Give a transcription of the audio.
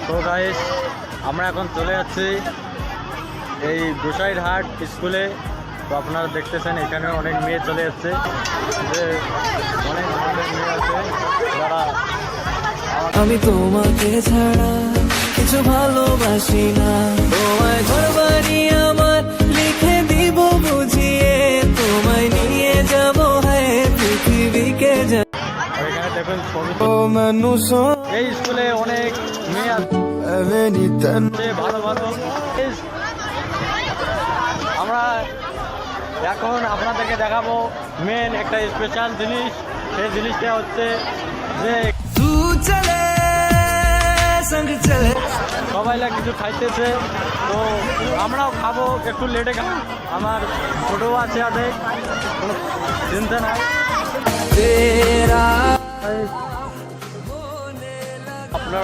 তো গাইস আমরা এখন চলে যাচ্ছি এই গোসাইরহাট স্কুলে। তো আপনারা দেখতেছেন এখানে অনেক মেয়ে চলে যাচ্ছে, যে অনেক ধরনের মেয়ে আছে যারা আমি তোমাকে ছাড়া কিছু ভালোবাসি না, তোমায় ঘর বাড়ি আমার লিখে দিব বুঝিয়ে, তোমায় নিয়ে যাবো হ্যাঁ পৃথিবীকে এখানে দেখুন ছবি। মানুষ এই স্কুলে অনেক মেয়ে আছে ভালো ভালো। আমরা এখন আপনাদেরকে দেখাবো মেন একটা স্পেশাল জিনিস। সেই জিনিসটা হচ্ছে যে সবাই কিছু খাইতেছে, তো আমরাও খাবো, একটু লেটে খাবো। আমার ছোটো আছে অনেক, কোনো চিন্তা নাই।